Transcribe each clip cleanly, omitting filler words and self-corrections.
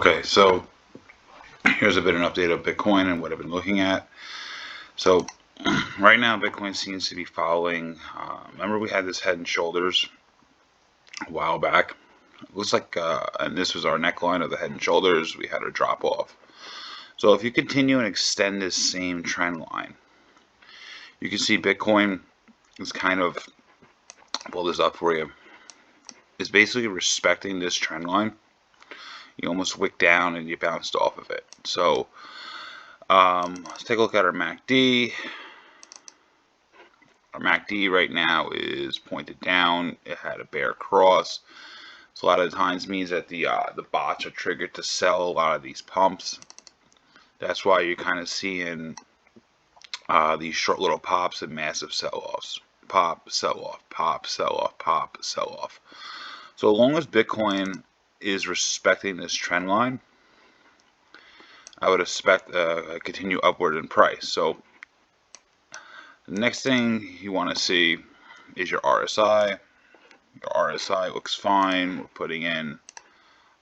Okay, so here's a bit of an update of Bitcoin and what I've been looking at. So right now, Bitcoin seems to be following. Remember, we had this head and shoulders a while back. It looks like, and this was our neckline of the head and shoulders. We had a drop off. So if you continue and extend this same trend line, you can see Bitcoin is kind of, pull this up for you, is basically respecting this trend line. You almost wick down and you bounced off of it. So let's take a look at our MACD. Our MACD right now is pointed down. It had a bear cross. So a lot of times means that the bots are triggered to sell a lot of these pumps. That's why you're kind of seeing these short little pops and massive sell-offs. Pop, sell-off, pop, sell-off, pop, sell-off. So as long as Bitcoin is respecting this trend line, I would expect a continue upward in price. So the next thing you want to see is your RSI. Your RSI looks fine. We're putting in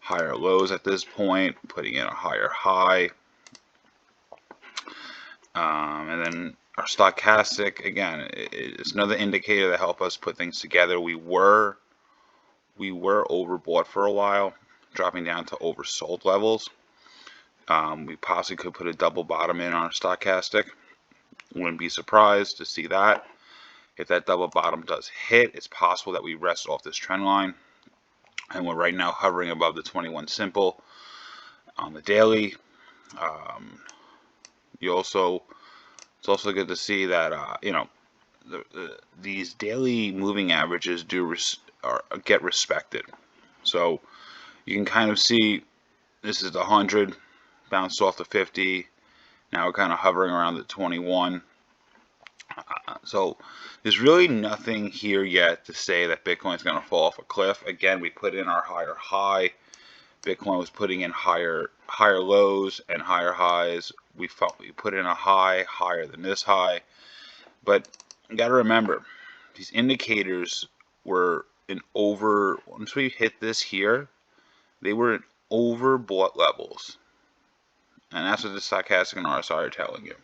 higher lows at this point, putting in a higher high. And then our stochastic, again, it's another indicator that help us put things together. We were overbought for a while, dropping down to oversold levels. We possibly could put a double bottom in on our stochastic. Wouldn't be surprised to see that. If that double bottom does hit, it's possible that we rest off this trend line. And we're right now hovering above the 21 simple on the daily. It's also good to see that these daily moving averages get respected. So you can kind of see this is the 100, bounced off the 50. Now we're kind of hovering around the 21. So there's really nothing here yet to say that Bitcoin's going to fall off a cliff. Again, we put in our higher high. Bitcoin was putting in higher lows and higher highs. We put in a high higher than this high. But you got to remember, these indicators were once we hit this here, they were in overbought levels. And that's what the stochastic and RSI are telling you.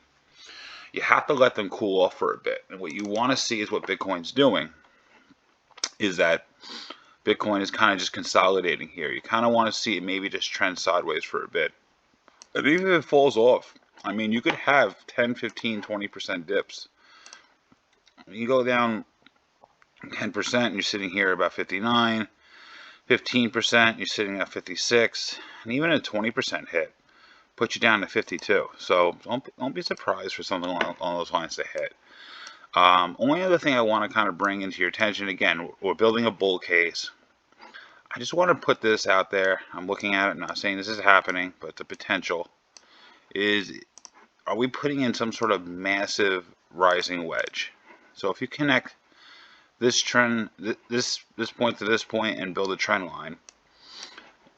You have to let them cool off for a bit. And what you want to see is what Bitcoin's doing is that Bitcoin is kind of just consolidating here. You kind of want to see it maybe just trend sideways for a bit. And even if it falls off, I mean, you could have 10, 15, 20% dips. You go down 10% and you're sitting here about 59, 15%, you're sitting at 56, and even a 20% hit put you down to 52. So don't be surprised for something along those lines to hit. Only other thing I want to kind of bring into your attention, again, we're building a bull case. I just want to put this out there. I'm looking at it, not saying this is happening, but the potential is, are we putting in some sort of massive rising wedge? So if you connect this trend, this point to this point and build a trend line,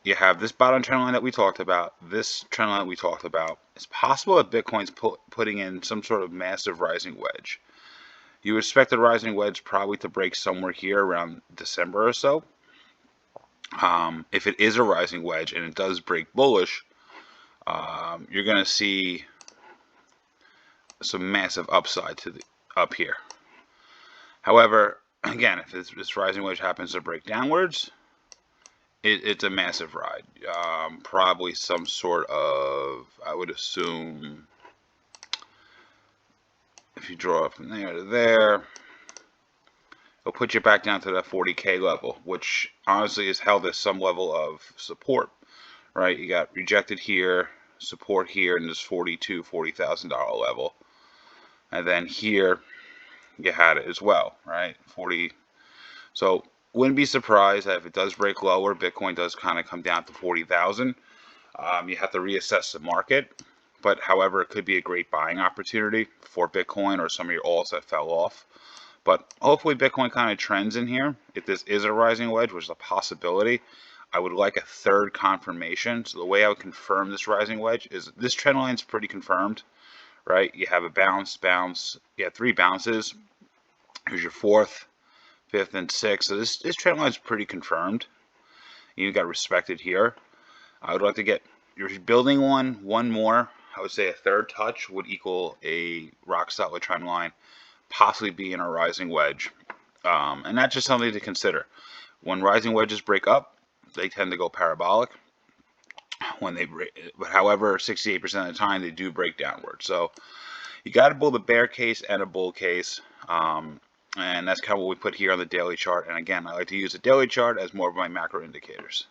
you have this bottom trend line that we talked about, this trend line we talked about. It's possible that Bitcoin's putting in some sort of massive rising wedge. You expect the rising wedge probably to break somewhere here around December or so. If it is a rising wedge and it does break bullish, you're going to see some massive upside up here. However, again, if this rising wedge happens to break downwards, it's a massive ride. Probably some sort of, I would assume, if you draw from there to there, it'll put you back down to that 40K level, which honestly is held as some level of support, right? You got rejected here, support here, and this $40,000 level. And then here, you had it as well, right? 40. So wouldn't be surprised that if it does break lower, Bitcoin does kind of come down to 40,000. You have to reassess the market, but however, it could be a great buying opportunity for Bitcoin or some of your alts that fell off. But hopefully Bitcoin kind of trends in here. If this is a rising wedge, which is a possibility, I would like a third confirmation. So the way I would confirm this rising wedge is this trend line is pretty confirmed, right? You have a bounce, you have 3 bounces. Here's your 4th, 5th, and 6th. So this trend line is pretty confirmed. You got respected here. I would like to get, you're building one more. I would say a third touch would equal a rock solid trend line, possibly being a rising wedge. And that's just something to consider. When rising wedges break up, they tend to go parabolic. When they break, but however, 68% of the time they do break downward. So you got to build a bear case and a bull case. And that's kind of what we put here on the daily chart. And again, I like to use the daily chart as more of my macro indicators.